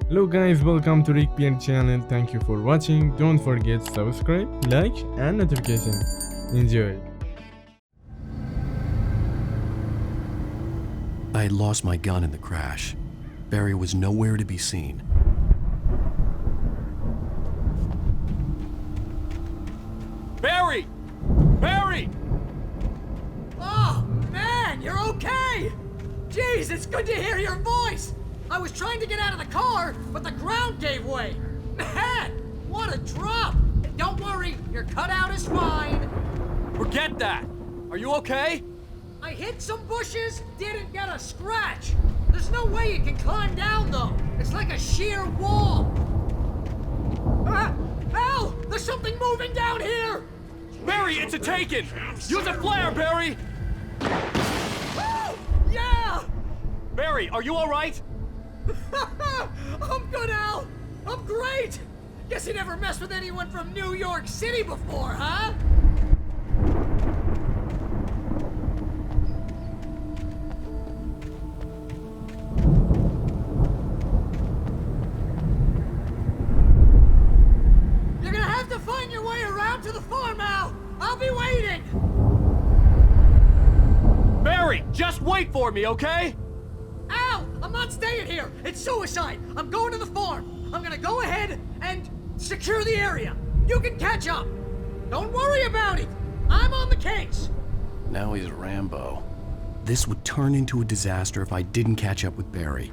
Hello guys, welcome to RikbieL Channel. Thank you for watching. Don't forget subscribe, like and notification. Enjoy. I had lost my gun in the crash. Barry was nowhere to be seen. Barry! Barry! Oh, man, you're okay! Jeez, it's good to hear your voice! I was trying to get out of the car, but the ground gave way! Man, what a drop! Don't worry, your cutout is fine. Forget that! Are you okay? I hit some bushes, didn't get a scratch. There's no way you can climb down, though. It's like a sheer wall. Hell! There's something moving down here! Barry, it's a taken! Use a flare, Barry! Oh, yeah! Barry, are you alright? I'm good, Al. I'm great. Guess you never messed with anyone from New York City before, huh? You're gonna have to find your way around to the farm, Al. I'll be waiting. Barry, just wait for me, okay? Al, I'm not staying here. It's suicide. I'm going to the farm. I'm gonna go ahead and secure the area. You can catch up. Don't worry about it. I'm on the case. Now he's Rambo. This would turn into a disaster if I didn't catch up with Barry.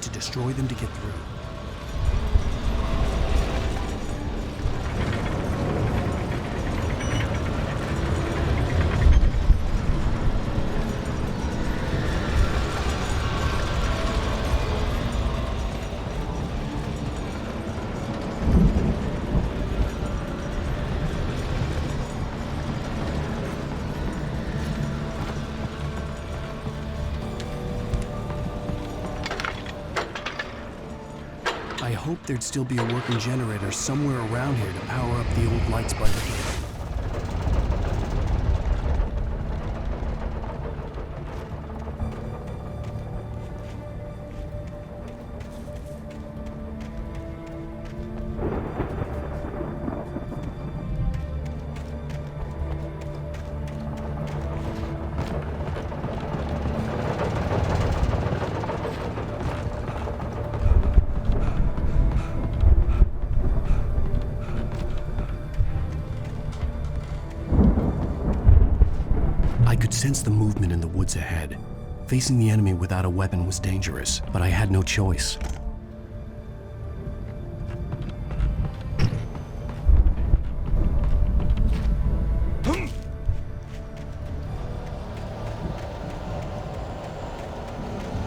To destroy them to get through. hoped there'd still be a working generator somewhere around here to power up the old lights by the gate. I could sense the movement in the woods ahead. Facing the enemy without a weapon was dangerous, but I had no choice.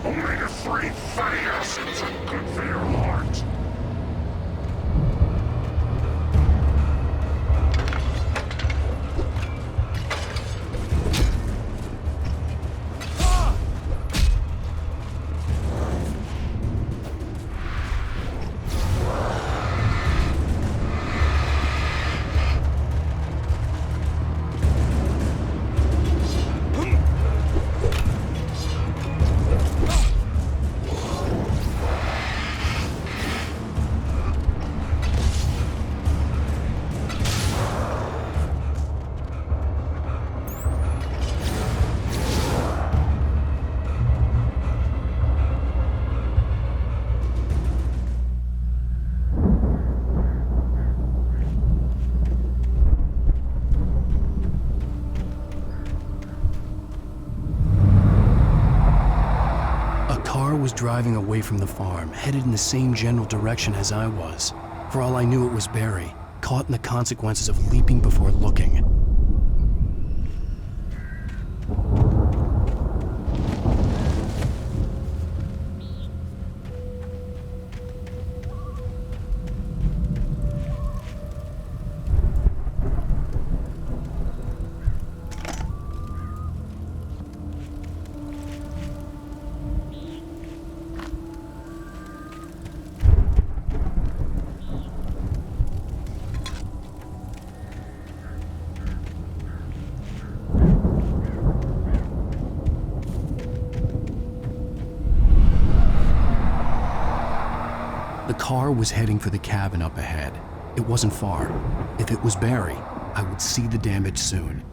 Omega-3 fatty acids are good for your heart. Was driving away from the farm, headed in the same general direction as I was. For all I knew, it was Barry, caught in the consequences of leaping before looking. The car was heading for the cabin up ahead. It wasn't far. If it was Barry, I would see the damage soon.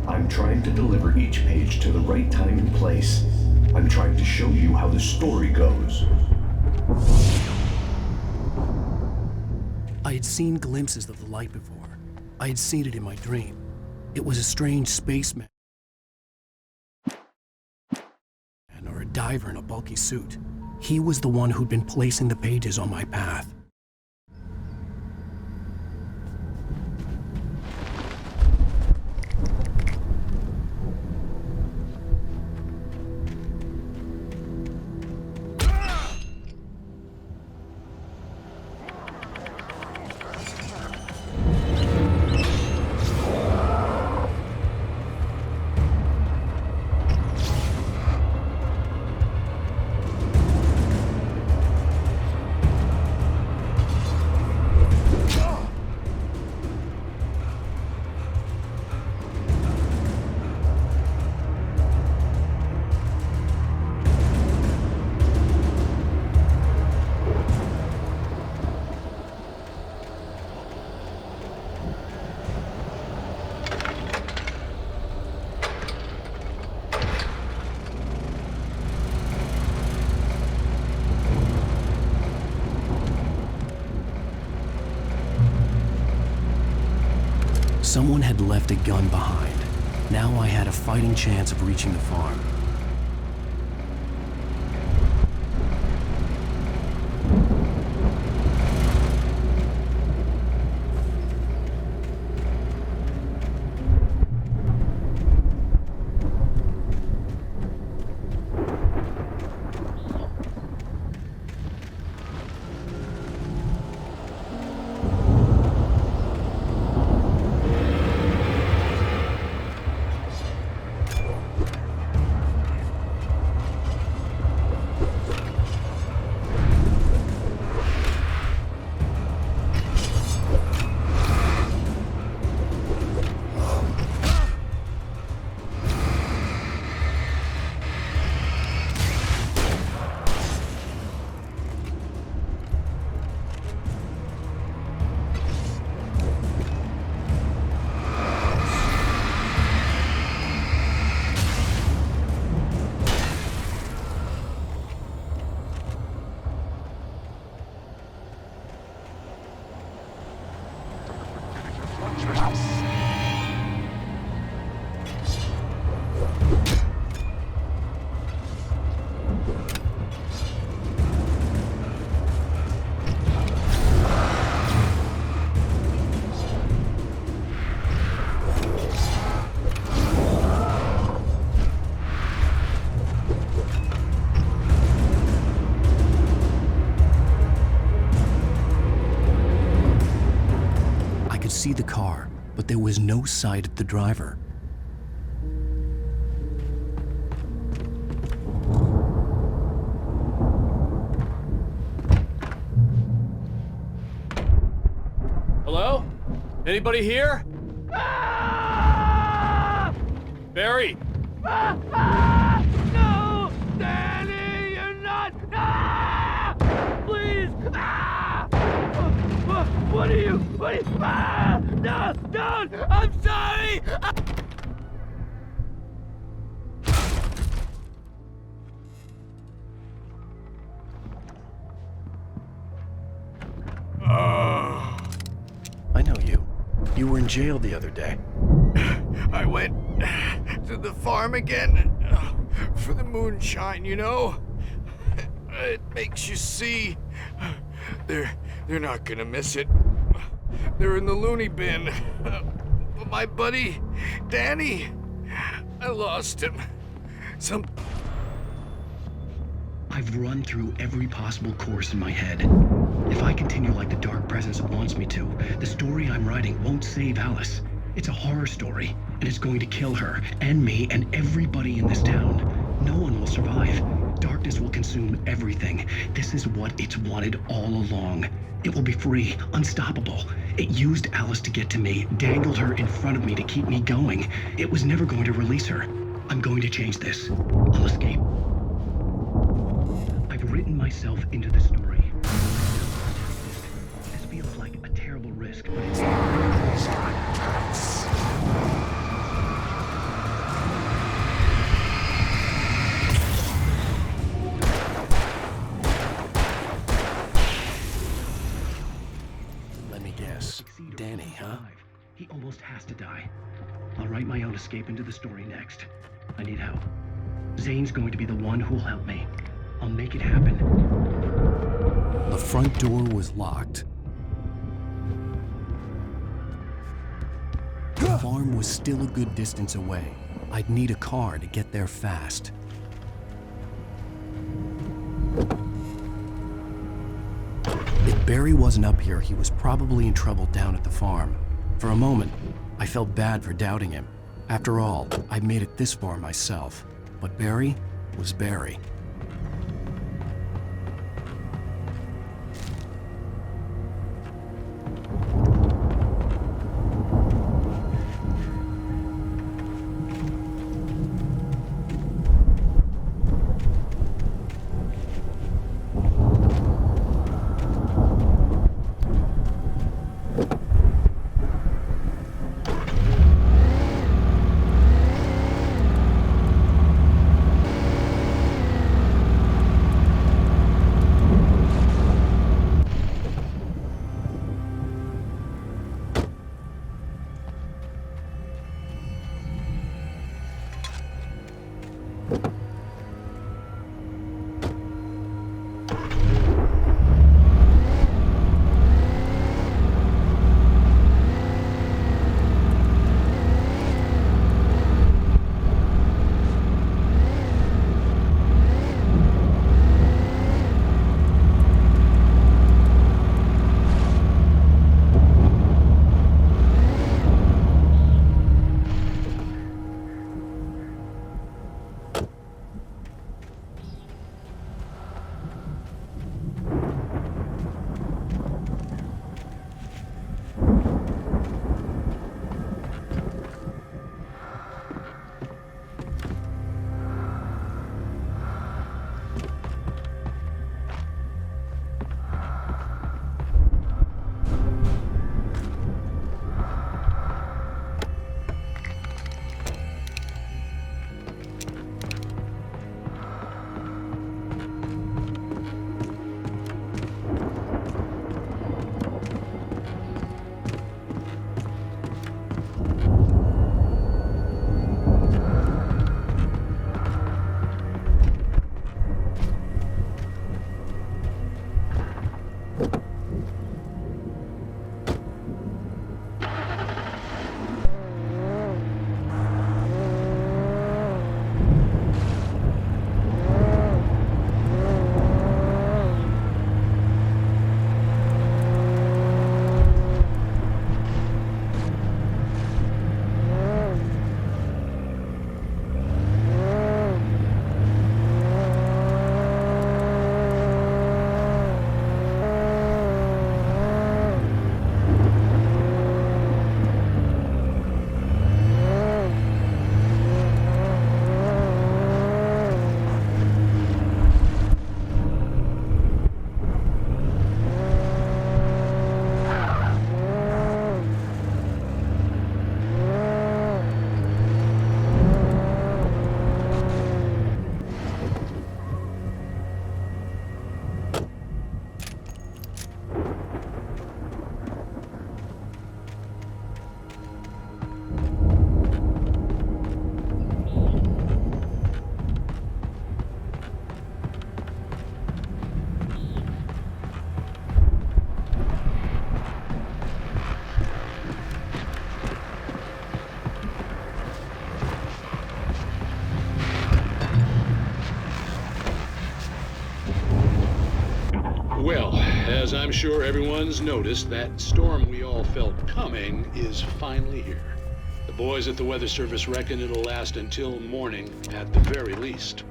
I'm trying to deliver each page to the right time and place. I'm trying to show you how the story goes. I had seen glimpses of the light before. I had seen it in my dream. It was a strange spaceman or a diver in a bulky suit. He was the one who'd been placing the pages on my path. Someone had left a gun behind. Now I had a fighting chance of reaching the farm. see the car, but there was no sight of the driver. Hello? Anybody here? Barry! No! Danny, you're not! Please! What are you? No! Don't! I'm sorry! I know you. You were in jail the other day. I went to the farm again for the moonshine, you know? It makes you see. They're not gonna miss it. They're in the loony bin. But my buddy, Danny, I lost him. I've run through every possible course in my head. If I continue like the Dark Presence wants me to, the story I'm writing won't save Alice. It's a horror story, and it's going to kill her, and me, and everybody in this town. No one will survive. Darkness will consume everything. This is what it's wanted all along. It will be free, unstoppable. It used Alice to get to me, dangled her in front of me to keep me going. It was never going to release her. I'm going to change this. I'll escape. I've written myself into the story. This feels like a terrible risk, but it's Let me guess. Danny, huh? He almost has to die. I'll write my own escape into the story next. I need help. Zane's going to be the one who'll help me. I'll make it happen. The front door was locked. The farm was still a good distance away. I'd need a car to get there fast. If Barry wasn't up here, he was probably in trouble down at the farm. For a moment, I felt bad for doubting him. After all, I made it this far myself. But Barry was Barry. Well, as I'm sure everyone's noticed, that storm we all felt coming is finally here. The boys at the Weather Service reckon it'll last until morning at the very least.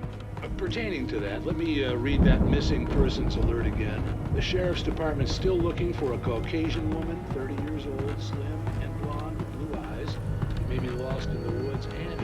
Pertaining to that, let me read that missing persons alert again. The Sheriff's Department's still looking for a Caucasian woman, 30 years old, slim and blonde with blue eyes. She may be lost in the woods and...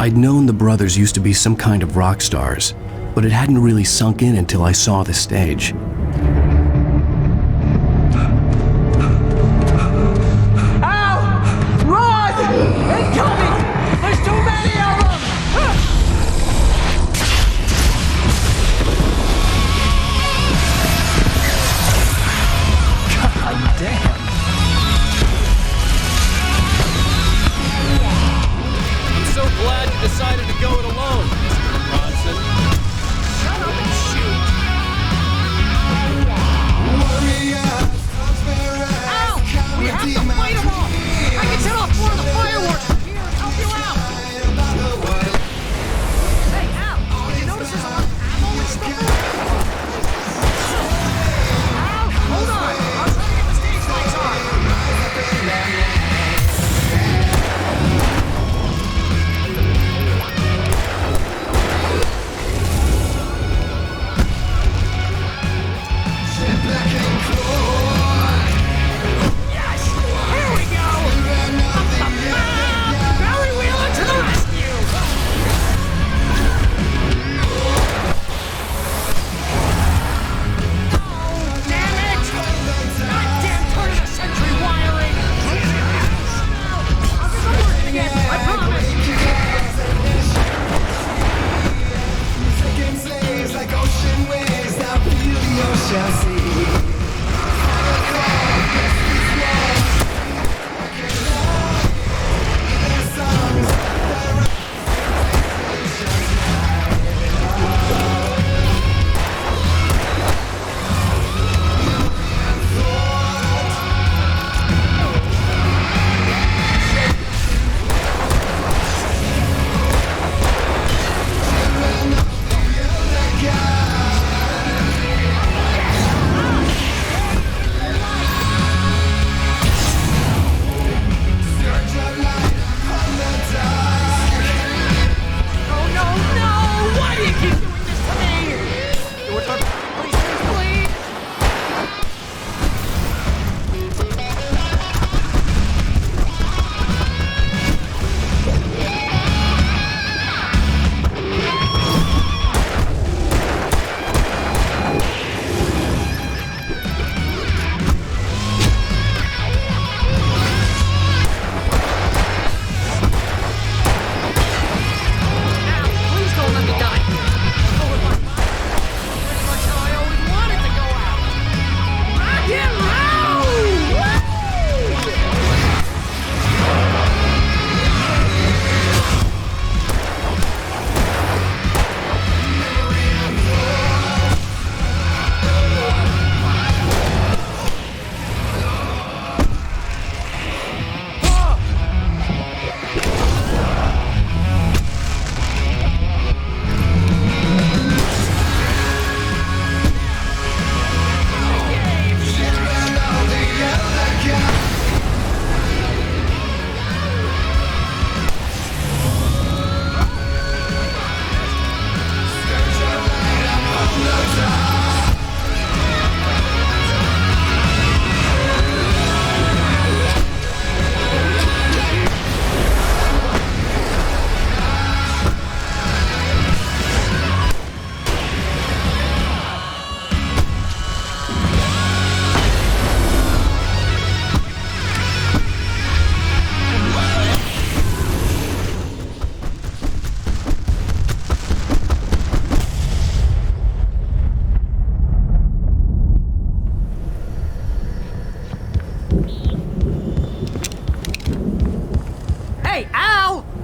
I'd known the brothers used to be some kind of rock stars, but it hadn't really sunk in until I saw the stage. Decided to go it alone, Mr. Bronson. Shut up and shoot! Ow! We have to fight them off! I can set off more of the fireworks from here and help you out! Hey, Al! Did you notice there's a lot of ammo and stuff around? Al, hold on! I'll try to get the stage lights on!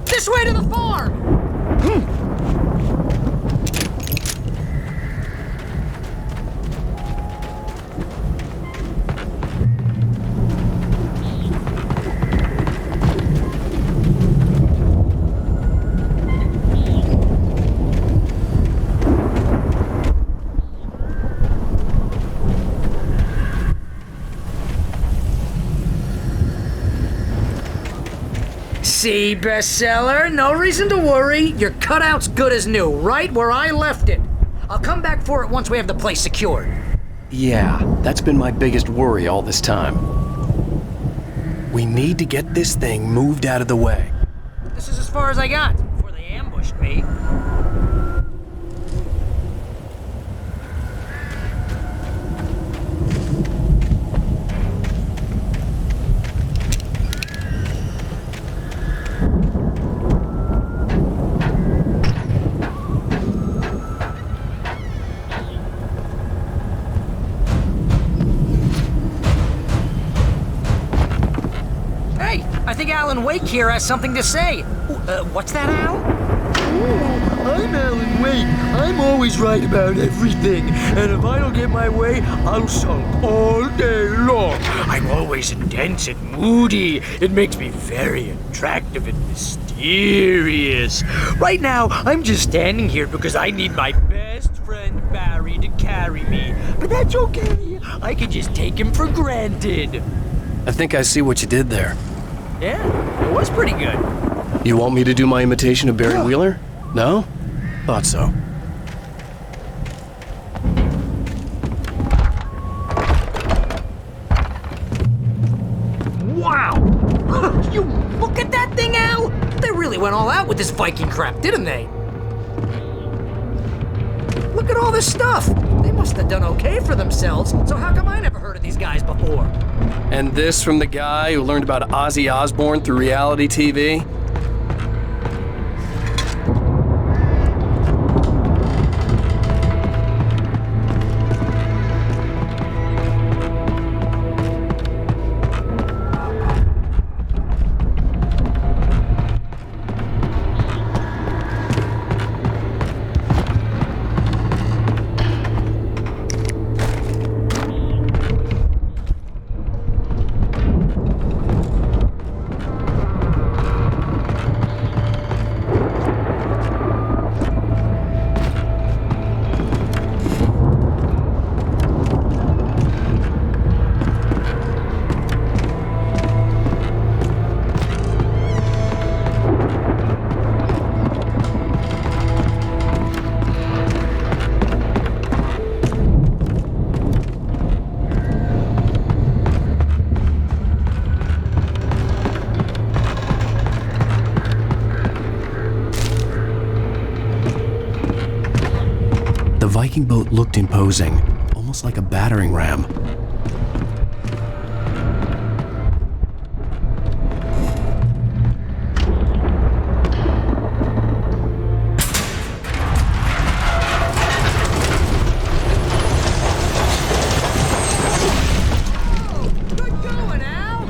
This way to the farm! See, bestseller? No reason to worry. Your cutout's good as new, right where I left it. I'll come back for it once we have the place secured. Yeah, that's been my biggest worry all this time. We need to get this thing moved out of the way. This is as far as I got, before they ambushed me. Hey, I think Alan Wake here has something to say. What's that, Al? I'm Alan Wake. I'm always right about everything. And if I don't get my way, I'll sulk all day long. I'm always intense and moody. It makes me very attractive and mysterious. Right now, I'm just standing here because I need my best friend Barry to carry me. But that's okay. I can just take him for granted. I think I see what you did there. Yeah, it was pretty good. You want me to do my imitation of Barry Wheeler? No? Thought so. Wow! You look at that thing, Al! They really went all out with this Viking crap, didn't they? Look at all this stuff! They must have done okay for themselves, so how come I never heard of these guys before? And this from the guy who learned about Ozzy Osbourne through reality TV? The Viking boat looked imposing, almost like a battering ram. Good going, Al!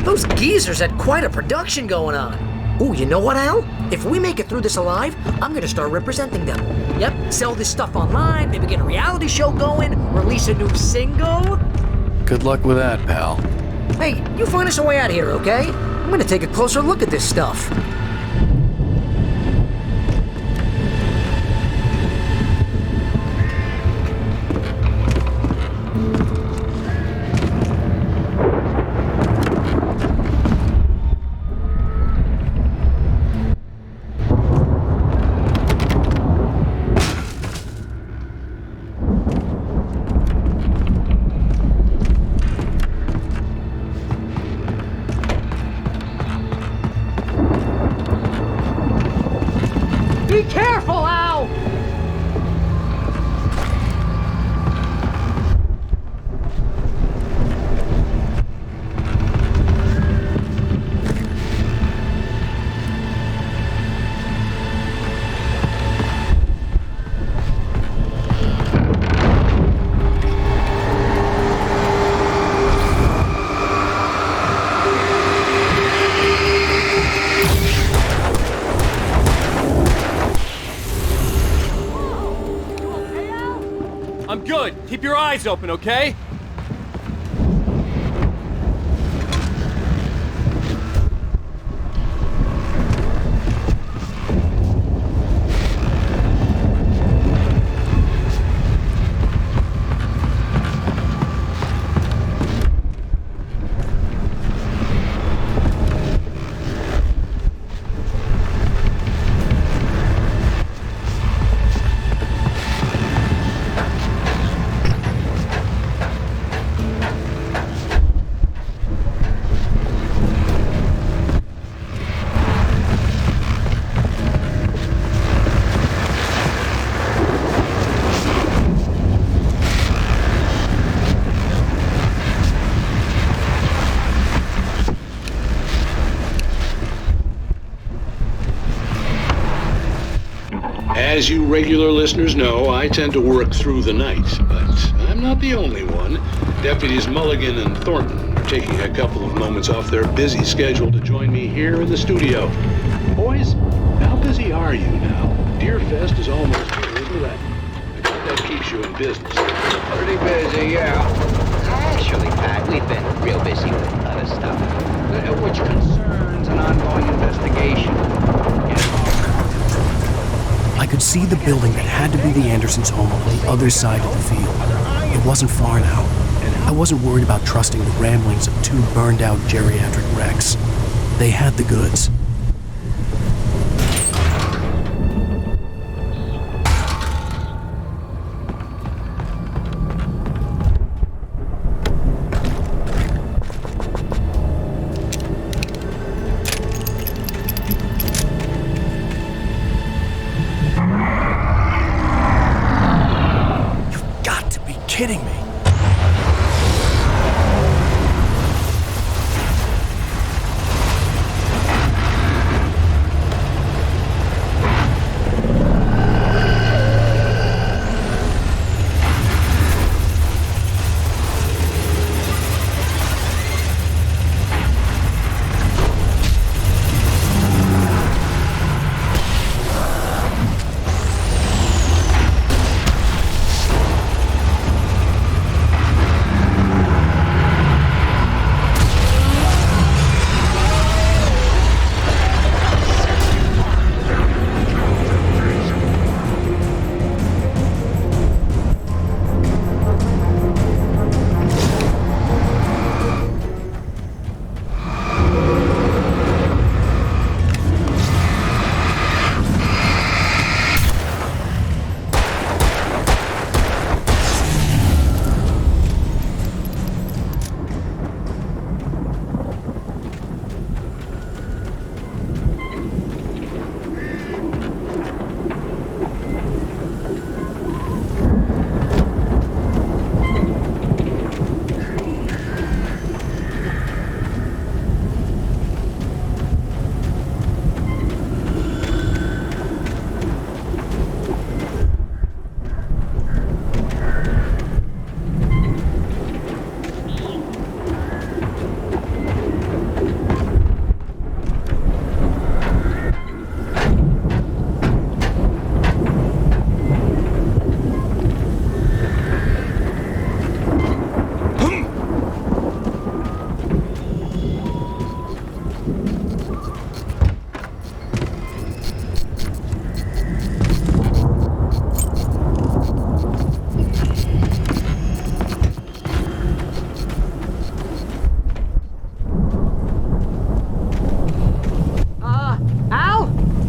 Those geezers had quite a production going on. Ooh, you know what, Al? If we make it through this alive, I'm gonna start representing them. Yep, sell this stuff online, maybe get a reality show going, release a new single. Good luck with that, pal. Hey, you find us a way out of here, okay? I'm gonna take a closer look at this stuff. I'm good. Keep your eyes open, okay? As you regular listeners know, I tend to work through the night, but I'm not the only one. Deputies Mulligan and Thornton are taking a couple of moments off their busy schedule to join me here in the studio. Boys, how busy are you now? Deerfest is almost here, isn't it? I bet that keeps you in business. Pretty busy, yeah. Actually, Pat, we've been real busy with other stuff, which concerns an ongoing investigation. I could see the building that had to be the Andersons' home on the other side of the field. It wasn't far now. I wasn't worried about trusting the ramblings of two burned-out geriatric wrecks. They had the goods. Kidding me?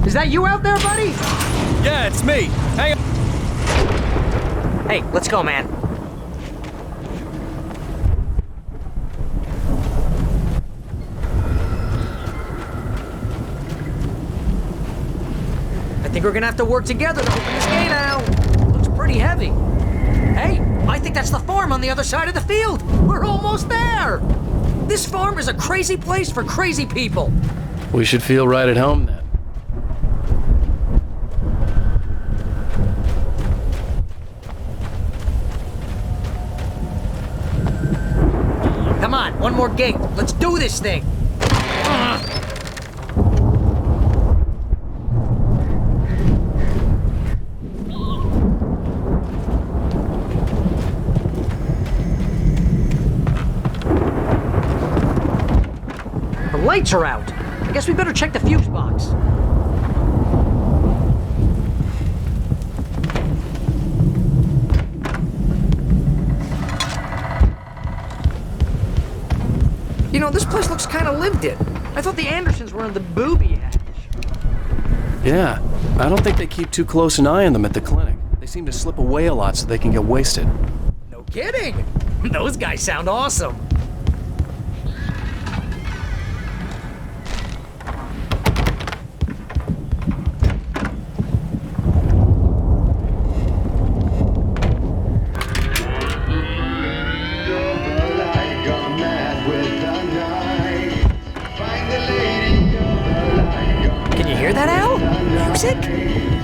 Is that you out there, buddy? Yeah, it's me. Hang on. Hey, let's go, man. I think we're gonna have to work together to open this gate, Al. Looks pretty heavy. Hey, I think that's the farm on the other side of the field. We're almost there. This farm is a crazy place for crazy people. We should feel right at home then. Come on, one more gate. Let's do this thing. lights are out. I guess we better check the fuse box. You know, this place looks kind of lived in. I thought the Andersons were in the booby hatch. Yeah, I don't think they keep too close an eye on them at the clinic. They seem to slip away a lot so they can get wasted. No kidding. Those guys sound awesome.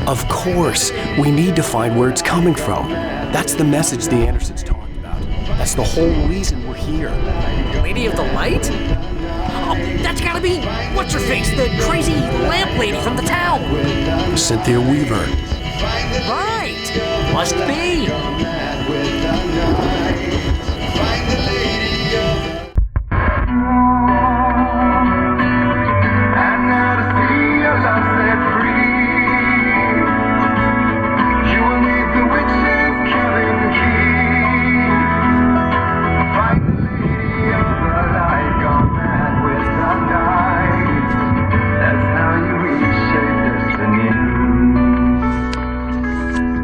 Of course, we need to find where it's coming from. That's the message the Andersons talked about. That's the whole reason we're here. Lady of the Light? Oh, that's gotta be, what's-her-face, the crazy lamp lady from the town. Cynthia Weaver. Right, must be.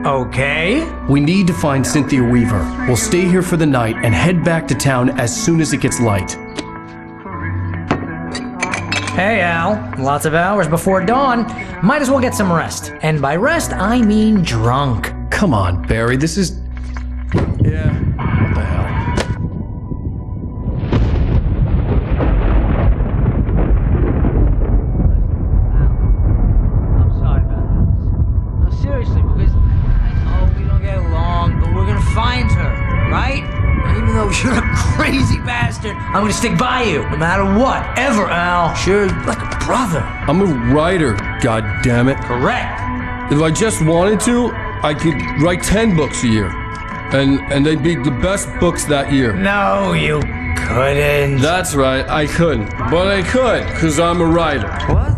Okay. We need to find Cynthia Weaver. We'll stay here for the night and head back to town as soon as it gets light. Hey, Al. Lots of hours before dawn. Might as well get some rest. And by rest, I mean drunk. Come on, Barry, this is... Yeah, what the hell? I'm sorry about this. No, seriously, because I know we don't get along, but we're gonna find her, right? Even though you're a crazy bastard, I'm gonna stick by you, no matter what, ever, Al. Sure, like a brother. I'm a writer, goddammit. Correct. If I just wanted to, I could write 10 books a year. And they'd be the best books that year. No, you couldn't. That's right, I couldn't. But I could, because I'm a writer. What?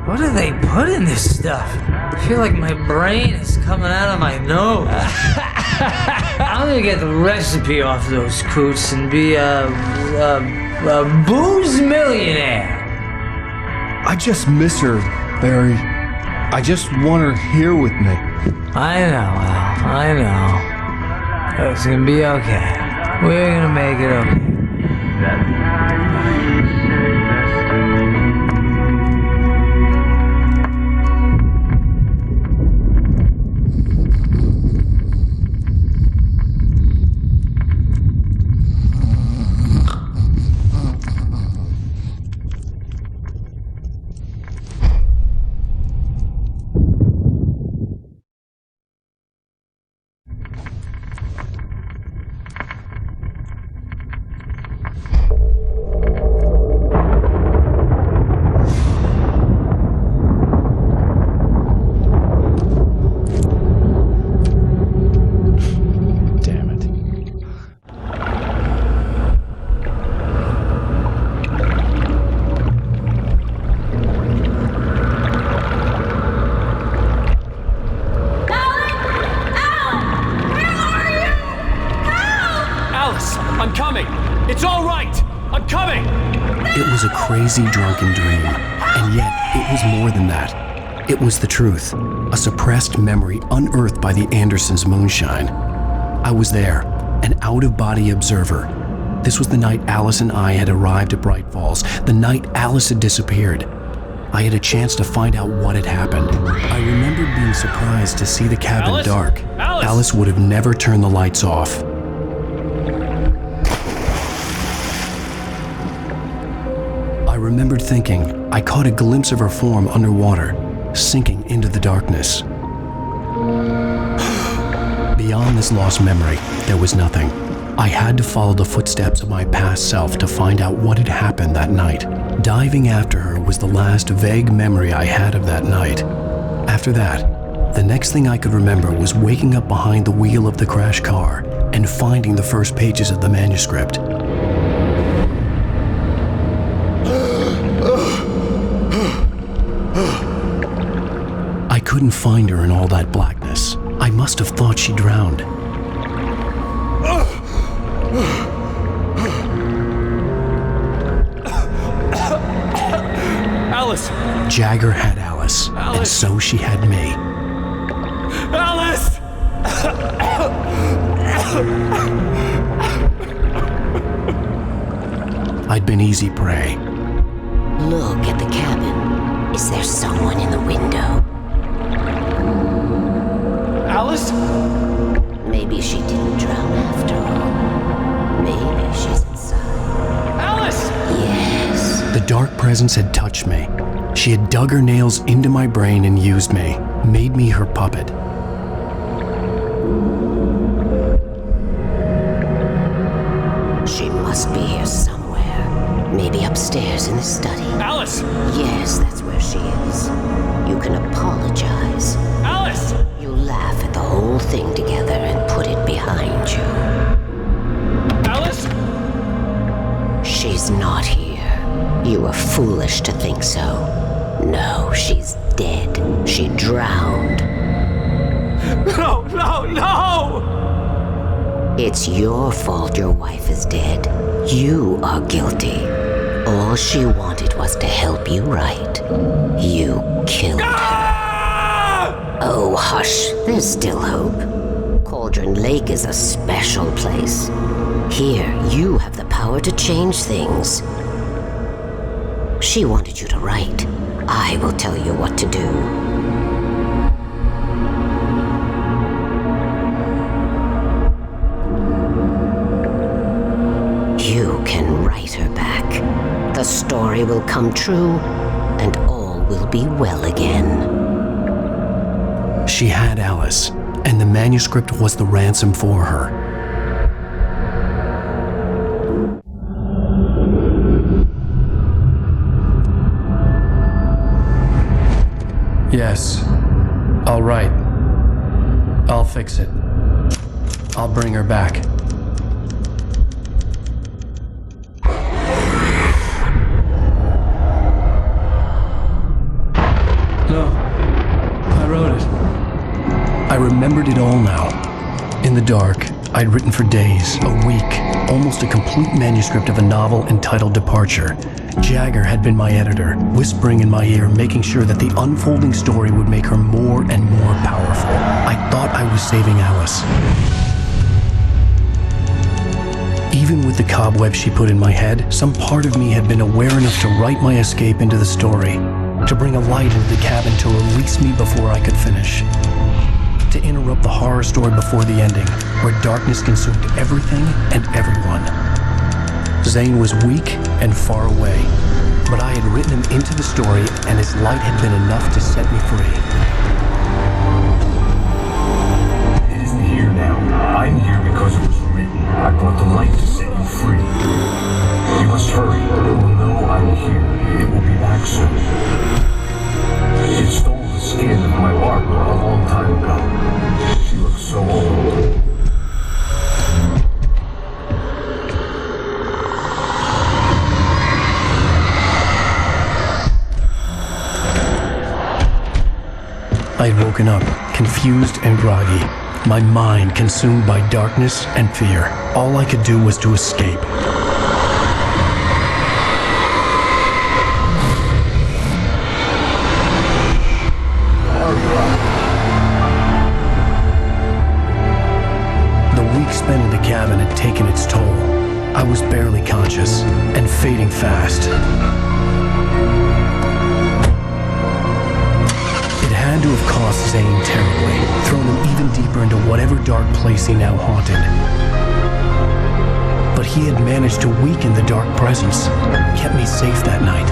What do they put in this stuff? I feel like my brain is coming out of my nose. I'm gonna get the recipe off those coots and be a booze millionaire. I just miss her, Barry. I just want her here with me. I know, Al. I know. It's gonna be okay. We're gonna make it okay. I'm coming! It's all right! I'm coming! It was a crazy drunken dream, and yet it was more than that. It was the truth, a suppressed memory unearthed by the Andersons' moonshine. I was there, an out-of-body observer. This was the night Alice and I had arrived at Bright Falls, the night Alice had disappeared. I had a chance to find out what had happened. I remembered being surprised to see the cabin dark. Alice would have never turned the lights off. I remembered thinking I caught a glimpse of her form underwater, sinking into the darkness. Beyond this lost memory, there was nothing. I had to follow the footsteps of my past self to find out what had happened that night. Diving after her was the last vague memory I had of that night. After that, the next thing I could remember was waking up behind the wheel of the crashed car and finding the first pages of the manuscript. couldn't find her in all that blackness. I must have thought she drowned. Alice! Jagger had Alice, and so she had me. Alice! I'd been easy prey. Look at the cabin. Is there someone in the window? Alice? Maybe she didn't drown after all. Maybe she's inside. Alice! Yes. The dark presence had touched me. She had dug her nails into my brain and used me, made me her puppet. She must be here somewhere. Maybe upstairs in the study. Alice! Yes, that's where she is. You can apologize. Alice! You laugh at the whole thing together and put it behind you. Alice! She's not here. You were foolish to think so. No, she's dead. She drowned. No, no, no! It's your fault your wife is dead. You are guilty. All she wanted was to help you right. You killed her. Oh, hush. There's still hope. Cauldron Lake is a special place. Here, you have the power to change things. She wanted you to write. I will tell you what to do. You can write her back. The story will come true, and all will be well again. She had Alice, and the manuscript was the ransom for her. Yes. All right. I'll fix it. I'll bring her back. No. I wrote it. I remembered it all now. In the dark, I'd written for days, a week, almost a complete manuscript of a novel entitled Departure. Jagger had been my editor, whispering in my ear, making sure that the unfolding story would make her more and more powerful. I thought I was saving Alice. Even with the cobweb she put in my head, some part of me had been aware enough to write my escape into the story, to bring a light into the cabin to release me before I could finish. To interrupt the horror story before the ending, where darkness consumed everything and everyone. Zane was weak and far away, but I had written him into the story, and his light had been enough to set me free. It isn't here now. I'm here because it was written. I brought the light to set you free. You must hurry. It will know I'm here. It will be back soon. It stole the skin of my Barbara a long time ago. She looks so old. I had woken up, confused and groggy, my mind consumed by darkness and fear. All I could do was to escape. The week spent in the cabin had taken its toll. I was barely conscious and fading fast. Had to have cost Zane terribly, thrown him even deeper into whatever dark place he now haunted. But he had managed to weaken the dark presence, kept me safe that night.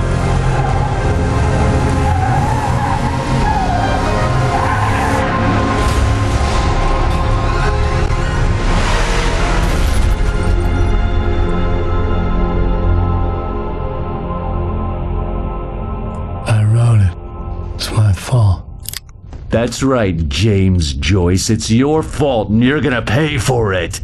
I wrote it. It's my fault. That's right, James Joyce. It's your fault, and you're gonna pay for it.